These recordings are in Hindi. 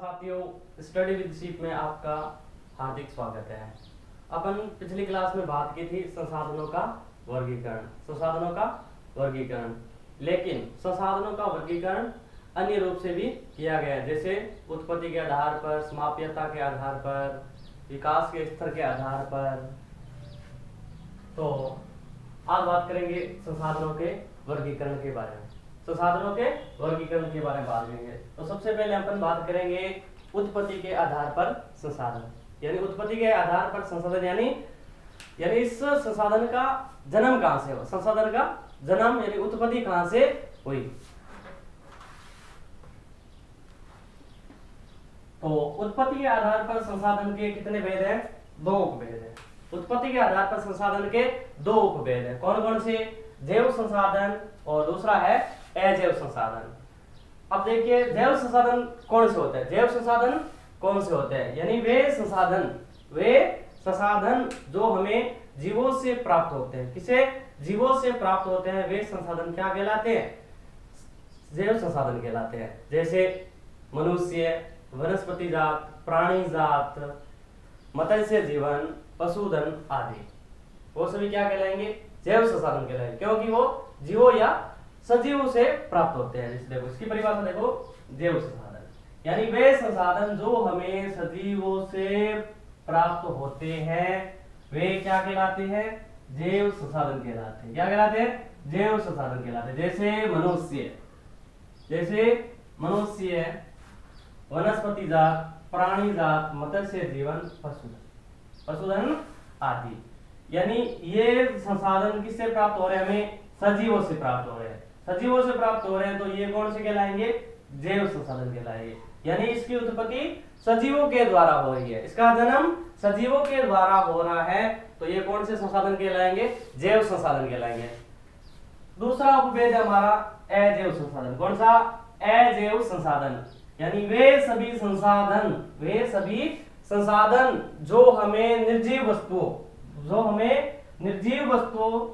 साथियों, स्टडी विद शिप में आपका हार्दिक स्वागत है। अपन पिछली क्लास में बात की थी संसाधनों का वर्गीकरण, लेकिन संसाधनों का वर्गीकरण अन्य रूप से भी किया गया है, जैसे उत्पत्ति के आधार पर, समाप्यता के आधार पर, विकास के स्तर के आधार पर। तो आज बात करेंगे संसाधनों के वर्गीकरण के बारे में। संसाधनों के वर्गीकरण के बारे में बात करेंगे। तो सबसे पहले अपन बात करेंगे उत्पत्ति के आधार पर संसाधन, यानी उत्पत्ति के आधार पर संसाधन, यानी इस संसाधन का जन्म कहां से हुआ, संसाधन का जन्म यानी उत्पत्ति कहां से हुई। तो उत्पत्ति के आधार पर संसाधन के कितने भेद हैं? दो उपभेद हैं। उत्पत्ति के आधार पर संसाधन के दो उपभेद हैं। कौन कौन से? जैव संसाधन और दूसरा है अजैव संसाधन। अब देखिए, जैव संसाधन कौन से होते हैं? जैव संसाधन कौन से होते हैं? यानी वे संसाधन जो हमें जीवों से प्राप्त होते हैं। किसे? जीवों से प्राप्त होते हैं। वे संसाधन क्या कहलाते हैं? जैव संसाधन कहलाते हैं। जैसे मनुष्य, वनस्पति जात, प्राणी जात, मत्स्य जीवन, पशुधन आदि, वो सभी क्या कहलाएंगे? जैव संसाधन कहलाएंगे, क्योंकि वो जीवों या सजीवों से प्राप्त होते हैं। इसलिए इसकी परिभाषा देखो, जैव संसाधन यानी वे संसाधन जो हमें सजीवों से प्राप्त होते हैं, वे क्या कहलाते हैं? जैव संसाधन कहलाते हैं। क्या कहलाते हैं? जैव संसाधन कहलाते हैं। जैसे मनुष्य, वनस्पति जात, प्राणी जात, मत्स्य जीवन, पशुधन आदि, यानी ये संसाधन किससे प्राप्त हो रहे हैं? हमें सजीवों से प्राप्त हो रहे हैं। सजीवों से प्राप्त हो रहे हैं, तो ये कौन से कहलाएंगे? जैव संसाधन कहलाएंगे। यानी इसकी उत्पत्ति सजीवों के द्वारा हो रही है, इसका जन्म सजीवों के द्वारा हो रहा है, तो ये कौन से संसाधन कहलाएंगे? जैव संसाधन कहलाएंगे। दूसरा उपभेद है हमारा अजैव संसाधन। कौन सा? अजैव संसाधन, यानी वे सभी संसाधन जो हमें निर्जीव वस्तुओं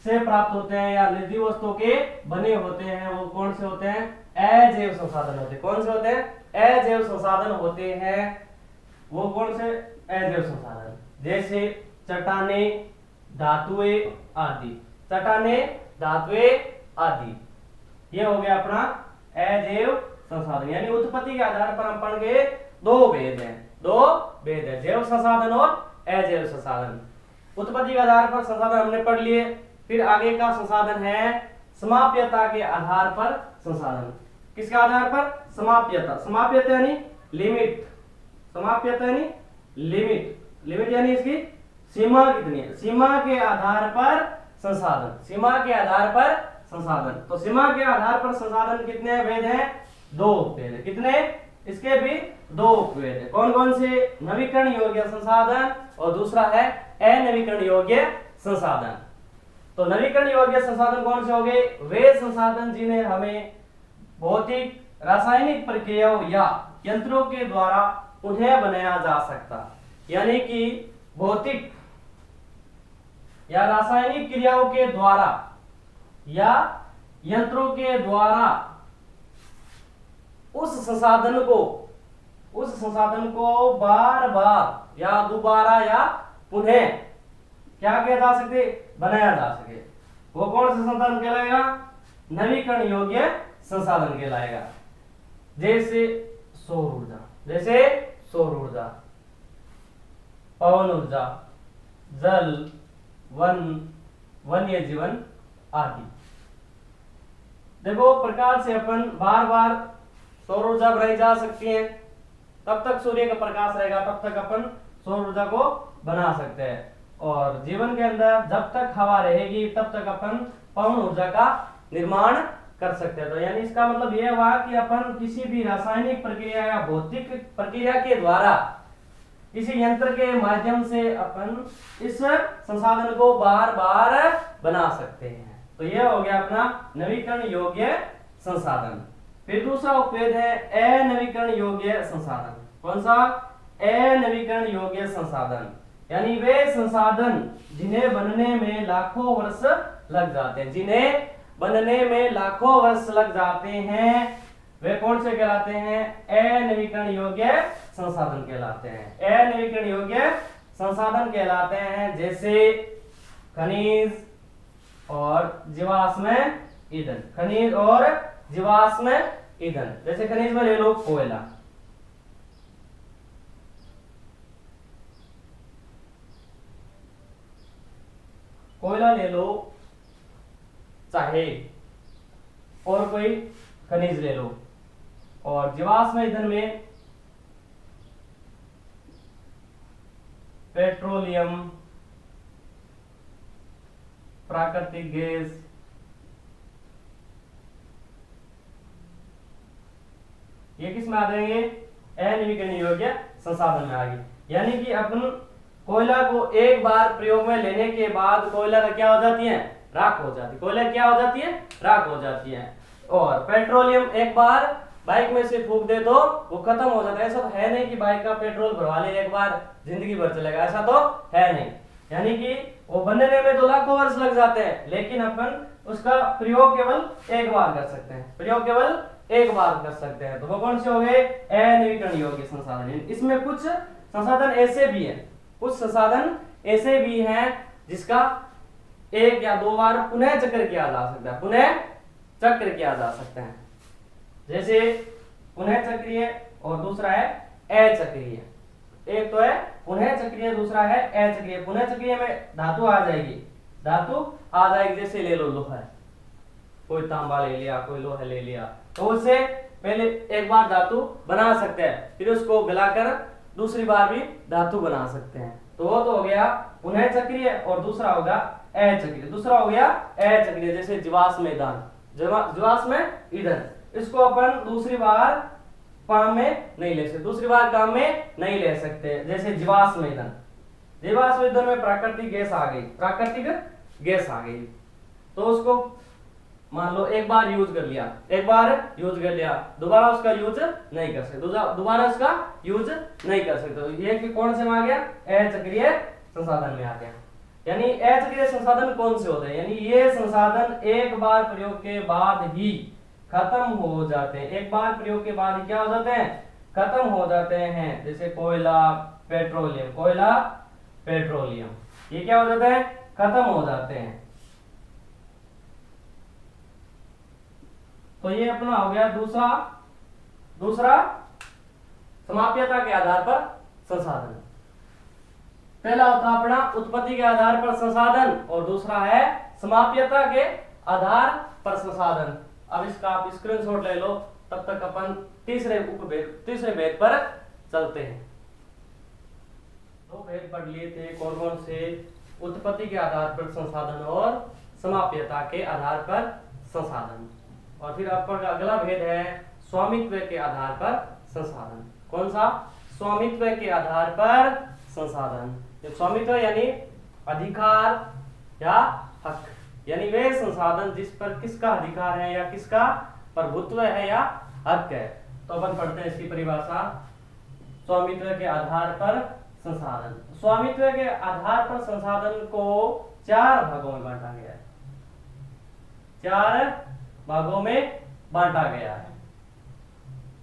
से प्राप्त होते हैं या निर्जीव वस्तुओं के बने होते हैं, वो कौन से होते हैं? अजैव संसाधन होते हैं। कौन से होते हैं? अजैव संसाधन होते हैं। वो कौन से? अजैव संसाधन, जैसे चट्टानें, धातुएं आदि। ये हो गया अपना अजैव संसाधन। यानी उत्पत्ति के आधार पर हम पढ़ गए दो भेद है, जैव संसाधन और अजैव संसाधन। उत्पत्ति के आधार पर संसाधन हमने पढ़ लिए। फिर आगे का संसाधन है समाप्यता के आधार पर संसाधन। किसके आधार पर? समाप्यता यानी लिमिट यानी इसकी सीमा कितनी है? सीमा के आधार पर संसाधन। तो सीमा के आधार पर संसाधन कितने भेद हैं? दो भेद है। कितने? इसके भी दो भेद है। कौन कौन से? नवीकरण योग्य संसाधन और दूसरा है अनवीकरण योग्य संसाधन। तो नवीकरण योग्य संसाधन कौन से हो गए? वे संसाधन जिन्हें हमें भौतिक, रासायनिक प्रक्रियाओं या यंत्रों के द्वारा पुनः बनाया जा सकता, यानी कि भौतिक या रासायनिक क्रियाओं के द्वारा या यंत्रों के द्वारा उस संसाधन को बार बार या दोबारा या पुनः क्या किया जा सके? बनाया जा सके। वो कौन सा संसाधन कहलाएगा? नवीकरण योग्य संसाधन कहलाएगा। जैसे सौर ऊर्जा, पवन ऊर्जा, जल, वन्य जीवन आदि। देखो, प्रकाश से अपन बार बार सौर ऊर्जा बनाई जा सकती है। तब तक सूर्य का प्रकाश रहेगा, तब तक अपन सौर ऊर्जा को बना सकते हैं। और जीवन के अंदर जब तक हवा रहेगी, तब तक अपन पवन ऊर्जा का निर्माण कर सकते हैं। तो यानी इसका मतलब यह हुआ कि अपन किसी भी रासायनिक प्रक्रिया या भौतिक प्रक्रिया के द्वारा, किसी यंत्र के माध्यम से अपन इस संसाधन को बार बार बना सकते हैं। तो यह हो गया अपना नवीकरण योग्य संसाधन। फिर दूसरा उपभेद है अनवीकरण योग्य संसाधन। कौन सा? अनवीकरण योग्य संसाधन, यानी वे संसाधन जिन्हें बनने में लाखों वर्ष लग जाते हैं, वे कौन से कहलाते हैं? अनवीकरण योग्य संसाधन कहलाते हैं। अनवीकरण योग्य संसाधन कहलाते हैं, जैसे खनिज और जीवाश्म ईंधन। खनिज और जीवाश्म ईंधन, जैसे खनिज में ले लो कोयला, कोयला ले लो, चाहे और कोई खनिज ले लो। और जीवाश्म ईंधन में पेट्रोलियम, प्राकृतिक गैस, ये किस में आ जाएंगे? अनवीकरण योग्य संसाधन में आ गए। यानी कि अपन कोयला को एक बार प्रयोग में लेने के बाद कोयला क्या हो जाती है? राख हो जाती है। कोयला क्या हो जाती है? राख हो जाती है। और पेट्रोलियम एक बार बाइक में से फूंक दे तो वो खत्म हो जाता है। ऐसा तो है नहीं कि बाइक का पेट्रोल भरवा ले एक बार जिंदगी भर चलेगा, ऐसा तो है नहीं। यानी कि वो बनने में तो लाखों वर्ष लग जाते हैं, लेकिन अपन उसका प्रयोग केवल एक बार कर सकते हैं। प्रयोग केवल एक बार कर सकते हैं। तो वो कौन से हो गए? अनवीकरण योग्य संसाधन। इसमें कुछ संसाधन ऐसे भी हैं, कुछ संसाधन ऐसे भी हैं जिसका एक या दो बार पुनः चक्र किया जा सकता है। पुनः चक्र किया जा सकता है, जैसे पुनः चक्रीय और दूसरा है अचक्रीय। एक तो है पुनः चक्रीय, दूसरा है अचक्रीय। पुनः चक्रीय में धातु आ जाएगी, धातु आ जाएगी। जैसे ले लो लोहा, कोई तांबा ले लिया, कोई लोहा ले लिया, तो उससे पहले एक बार धातु बना सकते हैं, फिर उसको गलाकर दूसरी बार भी धातु बना सकते हैं। तो वो तो हो गया पुनः चक्रीय और दूसरा होगा अचक्रीय। दूसरा हो गया अचक्रीय, जैसे जीवाश्म ईंधन, जीवाश्म ईंधन, इसको अपन दूसरी बार काम में नहीं ले सकते, दूसरी बार काम में नहीं ले सकते। जैसे जीवाश्म ईंधन, जीवाश्म ईंधन में प्राकृतिक गैस आ गई, प्राकृतिक गैस आ गई, तो उसको मान लो एक बार यूज कर लिया, एक बार यूज कर लिया, दोबारा उसका यूज नहीं कर सकते, दोबारा उसका यूज नहीं कर सकते। तो ये कि कौन से में आ गया? अचक्रीय संसाधन में आ गया। यानी अचक्रीय संसाधन कौन से होते हैं? यानी ये संसाधन एक बार प्रयोग के बाद ही खत्म हो जाते हैं। एक बार प्रयोग के बाद ही क्या हो जाते हैं? खत्म हो जाते हैं। जैसे कोयला, पेट्रोलियम, कोयला, पेट्रोलियम, ये क्या हो जाते हैं? खत्म हो जाते हैं। तो ये अपना हो गया दूसरा समाप्यता के आधार पर संसाधन। पहला होता अपना उत्पत्ति के आधार पर संसाधन और दूसरा है समाप्यता के आधार पर संसाधन। अब इसका आप स्क्रीनशॉट ले लो, तब तक अपन तीसरे भेद पर चलते हैं। दो भेद पढ़ लिए थे, कौन कौन से? उत्पत्ति के आधार पर संसाधन और समाप्यता के आधार पर संसाधन। और फिर आपका अगला भेद है स्वामित्व के आधार पर संसाधन। कौन सा? स्वामित्व के आधार पर संसाधन। स्वामित्व यानी अधिकार या हक, यानी वे संसाधन जिस पर किसका अधिकार है या किसका प्रभुत्व है या हक है। तो अपन पढ़ते हैं इसकी परिभाषा। स्वामित्व के आधार पर संसाधन, स्वामित्व के आधार पर संसाधन को चार भागों में बांटा गया है, चार भागों में बांटा गया है।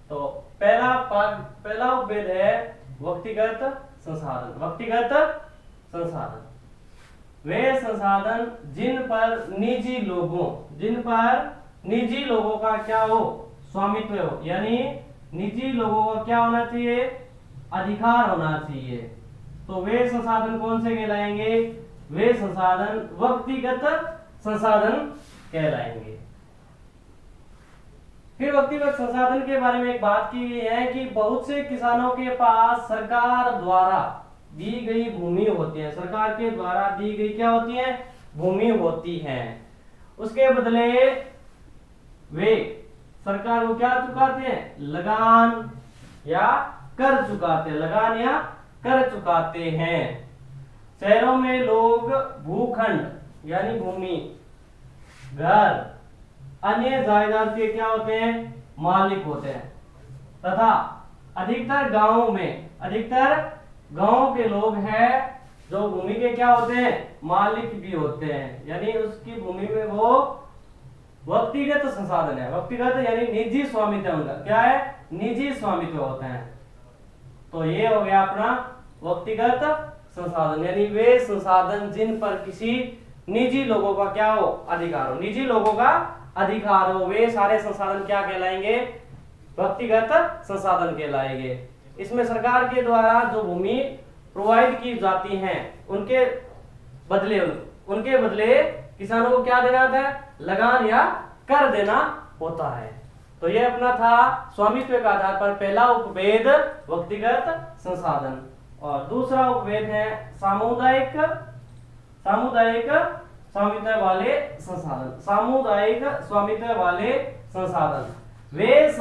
तो पहला उपभेद है व्यक्तिगत संसाधन। व्यक्तिगत संसाधन वे संसाधन जिन पर निजी लोगों का क्या हो? स्वामित्व हो। यानी निजी लोगों का क्या होना चाहिए? अधिकार होना चाहिए। तो वे संसाधन कौन से कहलाएंगे? वे संसाधन व्यक्तिगत संसाधन कहलाएंगे। फिर व्यक्तिगत संसाधन के बारे में एक बात की गई है कि बहुत से किसानों के पास सरकार द्वारा दी गई भूमि होती है, सरकार के द्वारा दी गई क्या होती है? भूमि होती है। उसके बदले वे सरकार को क्या चुकाते हैं? लगान या कर चुकाते हैं, लगान या कर चुकाते हैं। शहरों में लोग भूखंड यानी भूमि, घर, अन्य जायदाद के क्या होते हैं? मालिक होते हैं। तथा अधिकतर गांवों के लोग हैं जो भूमि के क्या होते हैं? मालिक भी होते हैं। यानी उसकी भूमि में वो व्यक्तिगत संसाधन है, व्यक्तिगत यानी निजी स्वामित्व उनका क्या है, निजी स्वामित्व होते हैं। तो ये हो गया अपना व्यक्तिगत संसाधन, यानी वे संसाधन जिन पर किसी निजी लोगों का क्या हो, अधिकार हो, निजी लोगों का अधिकार हो, वे सारे संसाधन क्या कहलाएंगे, व्यक्तिगत संसाधन कहलाएंगे। इसमें सरकार के द्वारा जो भूमि प्रोवाइड की जाती हैं उनके बदले किसानों को क्या देना होता है, लगान या कर देना होता है। तो ये अपना था स्वामित्व के आधार पर पहला उपभेद व्यक्तिगत संसाधन, और दूसरा उपभेद है सामुदायिक स्वामित्व वाले संसाधन। सामुदायिक स्वामित्व वाले संसाधन वे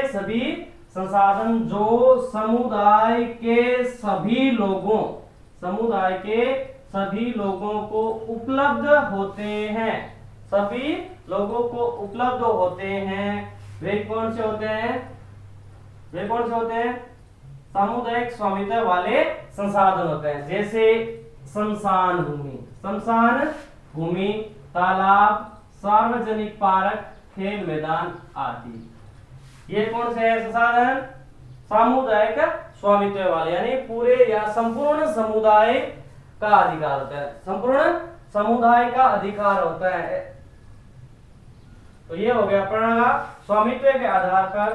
सभी संसाधन जो समुदाय के सभी लोगों को उपलब्ध होते हैं, सभी लोगों को उपलब्ध होते हैं, वे कौन से होते हैं, सामुदायिक स्वामित्व वाले संसाधन होते हैं। जैसे श्मशान भूमि, तालाब, सार्वजनिक पार्क, खेल मैदान आदि, ये कौन से है संसाधन, सामुदायिक स्वामित्व वाले, यानी पूरे या संपूर्ण समुदाय का अधिकार होता है, संपूर्ण समुदाय का अधिकार होता है। तो ये हो गया अपना स्वामित्व के आधार पर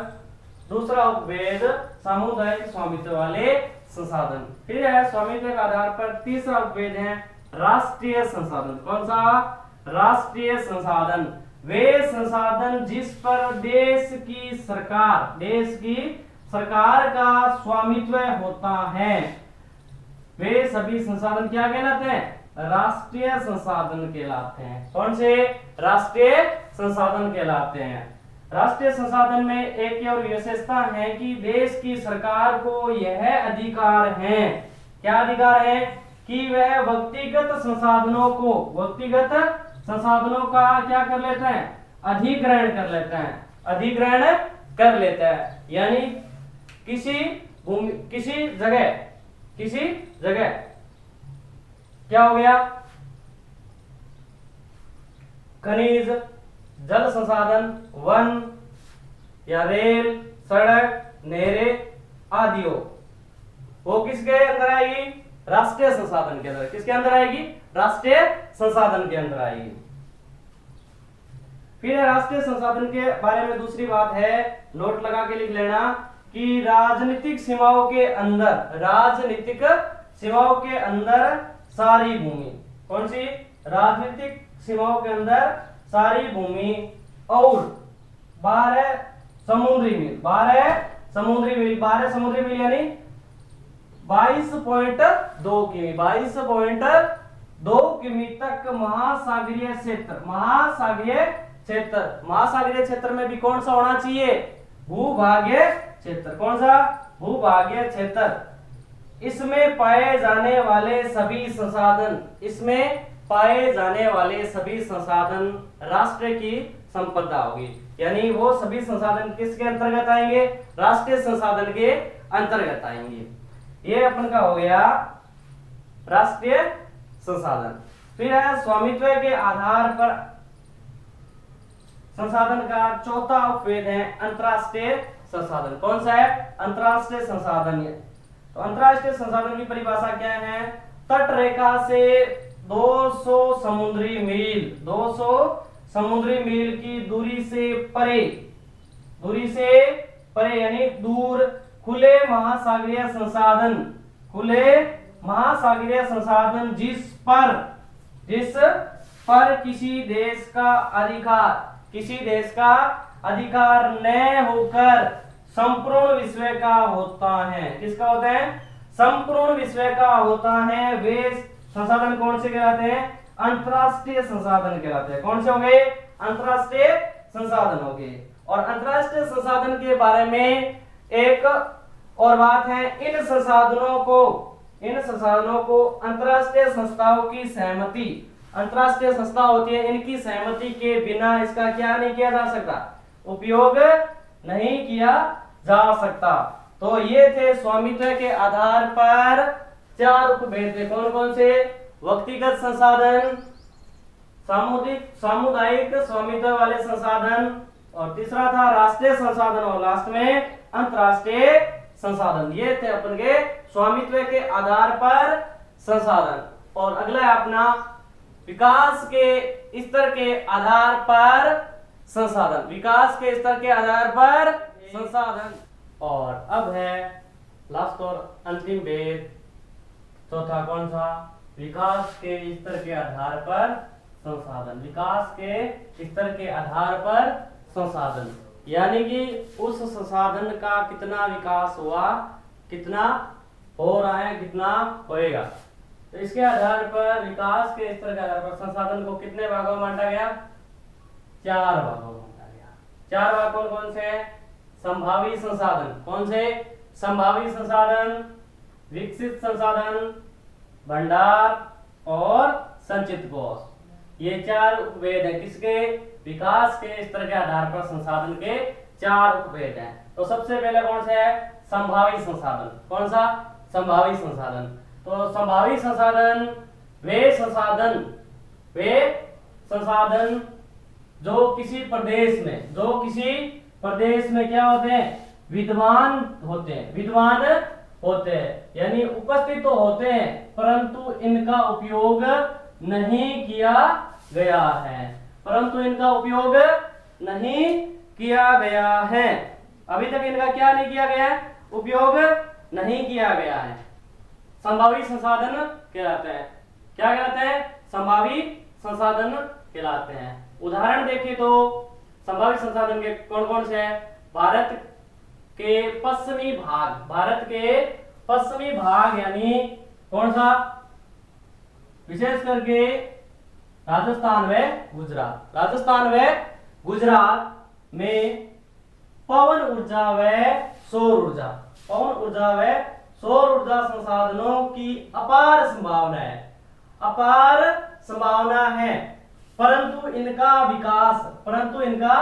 दूसरा उपभेद सामुदायिक स्वामित्व वाले संसाधन। फिर है स्वामित्व के आधार पर तीसरा उपभेद है राष्ट्रीय संसाधन। कौन सा, राष्ट्रीय संसाधन वे संसाधन जिस पर देश की सरकार का स्वामित्व होता है, वे सभी संसाधन क्या कहलाते हैं, राष्ट्रीय संसाधन कहलाते हैं। कौन से, राष्ट्रीय संसाधन कहलाते हैं। राष्ट्रीय संसाधन में एक और विशेषता है कि देश की सरकार को यह अधिकार है, क्या अधिकार है, कि वह व्यक्तिगत संसाधनों का क्या कर लेते हैं, अधिग्रहण कर लेता है। यानी किसी जगह क्या हो गया, खनिज, जल संसाधन, वन या रेल, सड़क, नहरें आदि हो, वो किसके अंदर आएगी, राष्ट्रीय संसाधन के अंदर। किसके अंदर आएगी, राष्ट्रीय संसाधन के अंदर आएगी। फिर राष्ट्रीय संसाधन के बारे में दूसरी बात है, नोट लगा के लिख लेना, कि राजनीतिक सीमाओं के अंदर सारी भूमि, कौन सी, राजनीतिक सीमाओं के अंदर सारी भूमि और 12 समुद्री मील यानी 22.2 किमी तक महासागरीय क्षेत्र में भी कौन सा होना चाहिए, भूभागीय क्षेत्र। कौन सा, भूभागीय क्षेत्र। इसमें पाए जाने वाले सभी संसाधन राष्ट्र की संपदा होगी। यानी वो सभी संसाधन किसके अंतर्गत आएंगे, राष्ट्रीय संसाधन के अंतर्गत आएंगे। ये अपन का हो गया राष्ट्रीय संसाधन। फिर है स्वामित्व के आधार पर संसाधन का चौथा उपभेद है अंतरराष्ट्रीय संसाधन। कौन सा है, अंतरराष्ट्रीय संसाधन। तो अंतरराष्ट्रीय संसाधन की परिभाषा क्या है, तट रेखा से 200 समुद्री मील की दूरी से परे यानी दूर खुले महासागरीय संसाधन जिस पर किसी देश का अधिकार न होकर संपूर्ण विश्व का होता है। किसका होता है, संपूर्ण विश्व का होता है, वे संसाधन कौन से कहलाते हैं, अंतरराष्ट्रीय संसाधन कहलाते हैं। कौन से होंगे, अंतरराष्ट्रीय संसाधन होंगे। और अंतरराष्ट्रीय संसाधन के बारे में एक और बात है, इन संसाधनों को अंतरराष्ट्रीय संस्थाओं की सहमति, अंतरराष्ट्रीय संस्था होती है, इनकी सहमति के बिना इसका क्या नहीं किया जा सकता, उपयोग नहीं किया जा सकता। तो ये थे स्वामित्व के आधार पर 4 उपभेद थे। कौन कौन से, व्यक्तिगत संसाधन, सामुदायिक स्वामित्व वाले संसाधन, और तीसरा था राष्ट्रीय संसाधन, और लास्ट में अंतरराष्ट्रीय संसाधन। ये थे अपन के स्वामित्व के आधार पर संसाधन। और अगला है अपना विकास के स्तर के आधार पर संसाधन, विकास के स्तर के आधार पर संसाधन। और अब है लास्ट और अंतिम भेद, चौथा कौन सा? विकास के स्तर के आधार पर संसाधन, विकास के स्तर के आधार पर संसाधन, यानी कि उस संसाधन का कितना विकास हुआ, कितना हो रहा है, कितना होएगा। तो इसके आधार पर, विकास के स्तर के आधार पर संसाधन को कितने भागों में बांटा गया? 4 भागों में बांटा गया। 4 भाग कौन कौन से? संभावी संसाधन। कौन से? संभावी संसाधन, विकसित संसाधन, भंडार और संचित कोष। ये 4 उपभेद है किसके? विकास के स्तर के आधार पर संसाधन के 4 उपभेद हैं। तो सबसे पहले कौन सा है? संभावी संसाधन। कौन सा? संभावी संसाधन। तो संभावी संसाधन वे संसाधन जो किसी प्रदेश में क्या होते हैं? विद्वान होते हैं, यानी उपस्थित तो होते हैं परंतु इनका उपयोग नहीं किया गया है, अभी तक इनका क्या नहीं किया गया है? उपयोग नहीं किया गया है। संभावी संसाधन कहलाते हैं। क्या कहलाते हैं? संभावी संसाधन कहलाते हैं। उदाहरण देखें तो संभावित संसाधन के कौन कौन से हैं? भारत के पश्चिमी भाग यानी कौन सा? विशेष करके राजस्थान व गुजरात में पवन ऊर्जा व सौर ऊर्जा संसाधनों की अपार संभावना है, परंतु इनका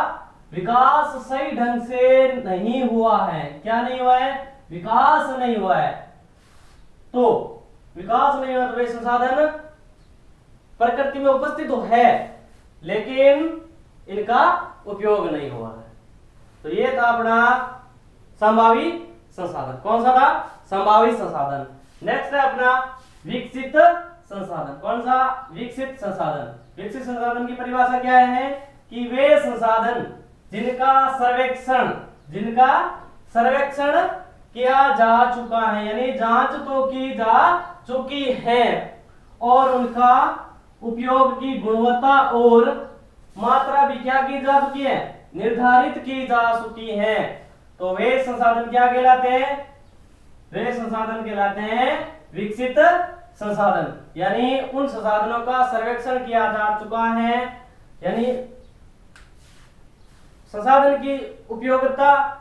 विकास सही ढंग से नहीं हुआ है। क्या नहीं हुआ है? विकास नहीं हुआ है। तो वे संसाधन प्रकृति में उपस्थित तो है लेकिन इनका उपयोग नहीं हुआ है। तो ये था अपना संभावी संसाधन। कौन सा था? संभावी संसाधन। नेक्स्ट है अपना विकसित संसाधन। कौन सा? विकसित संसाधन की परिभाषा क्या है? कि वे संसाधन जिनका सर्वेक्षण किया जा चुका है, यानी जांच तो की जा चुकी है और उनका उपयोग की गुणवत्ता और मात्रा भी क्या की जा चुकी है? निर्धारित की जा चुकी है। तो वे संसाधन क्या कहलाते हैं? वे संसाधन कहलाते हैं विकसित संसाधन, यानी उन संसाधनों का सर्वेक्षण किया जा चुका है, यानी संसाधन की उपयोगिता,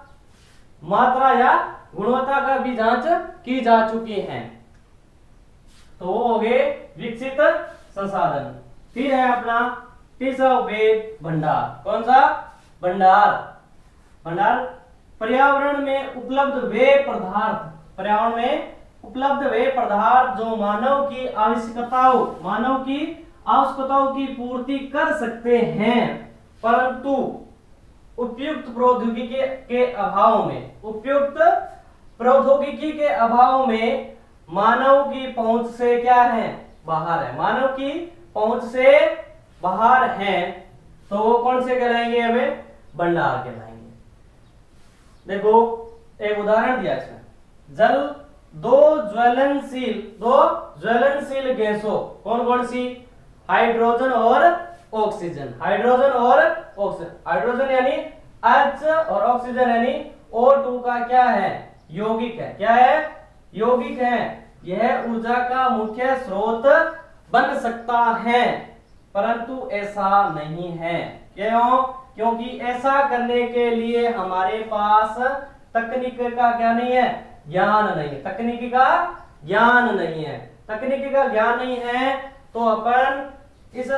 मात्रा या गुणवत्ता का भी जांच की जा चुकी है। तो वो हो गए विकसित संसाधन। फिर है अपना तीसरा उपभेद भंडार। कौन सा? भंडार पर्यावरण में उपलब्ध वे पदार्थ जो मानव की आवश्यकताओं की पूर्ति कर सकते हैं, परंतु उपयुक्त प्रौद्योगिकी के अभाव में मानव की पहुंच से क्या है? बाहर है। तो वो कौन से कहलाएंगे? हमें भंडार कहलाएंगे। देखो एक उदाहरण दिया इसमें, जल दो ज्वलनशील गैसों, कौन कौन सी? हाइड्रोजन और ऑक्सीजन। हाइड्रोजन यानी H और ऑक्सीजन यानी O2 का क्या है? यौगिक है। क्या है? यौगिक है। यह ऊर्जा का मुख्य स्रोत बन सकता है, परंतु ऐसा नहीं है। क्यों? क्योंकि ऐसा करने के लिए हमारे पास तकनीक का क्या नहीं है? ज्ञान नहीं है। तकनीकी का ज्ञान नहीं है तो अपन इस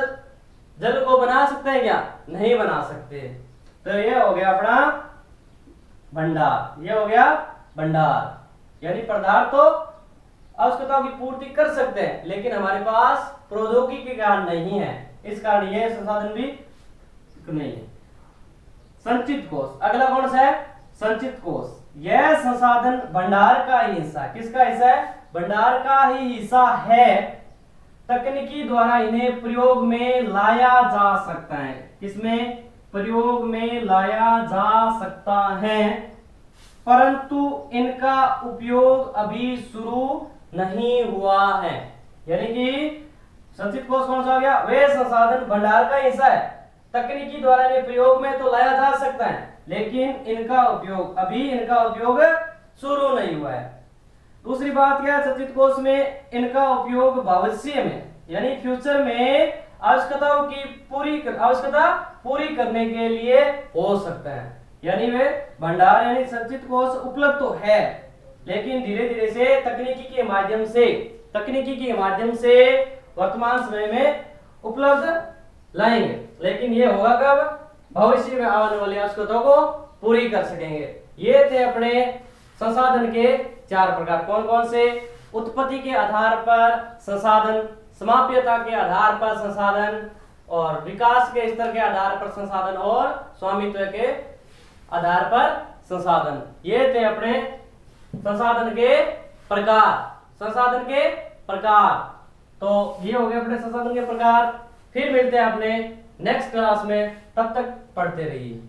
जल को बना सकते हैं क्या? नहीं बना सकते। तो ये हो गया अपना भंडार। यानी पदार्थ तो आवश्यकताओं की पूर्ति कर सकते हैं लेकिन हमारे पास प्रौद्योगिकी ज्ञान नहीं है। इस कारण ये संसाधन भी नहीं है। संचित कोष, अगला कौन सा है? संचित कोष। यह संसाधन भंडार का ही हिस्सा है। किसका हिस्सा है? भंडार का ही हिस्सा है। तकनीकी द्वारा इन्हें प्रयोग में लाया जा सकता है। किसमें? प्रयोग में लाया जा सकता है, परंतु इनका उपयोग अभी शुरू नहीं हुआ है। यानी कि संचित कोष कौन सा हो गया? वे संसाधन भंडार का हिस्सा है, तकनीकी द्वारा इन्हें प्रयोग में तो लाया जा सकता है, लेकिन इनका उपयोग शुरू नहीं हुआ है। दूसरी बात क्या है? संचित कोष में इनका उपयोग भविष्य में यानी फ्यूचर में आवश्यकता पूरी करने के लिए हो सकता है। यानी वे भंडार यानी संचित कोष उपलब्ध तो है, लेकिन धीरे धीरे से तकनीकी के माध्यम से वर्तमान समय में उपलब्ध लाएंगे, लेकिन ये होगा कब? भविष्य में आने वाली आवश्यकताओं को पूरी कर सकेंगे। ये थे अपने संसाधन के 4 प्रकार। कौन कौन से? उत्पत्ति के आधार पर संसाधन, समाप्यता के आधार पर संसाधन, और विकास के स्तर के आधार पर संसाधन, और स्वामित्व के आधार पर संसाधन। ये थे अपने संसाधन के प्रकार। तो ये हो गए अपने संसाधन के प्रकार। फिर मिलते हैं अपने नेक्स्ट क्लास में, तब तक पढ़ते रहिए।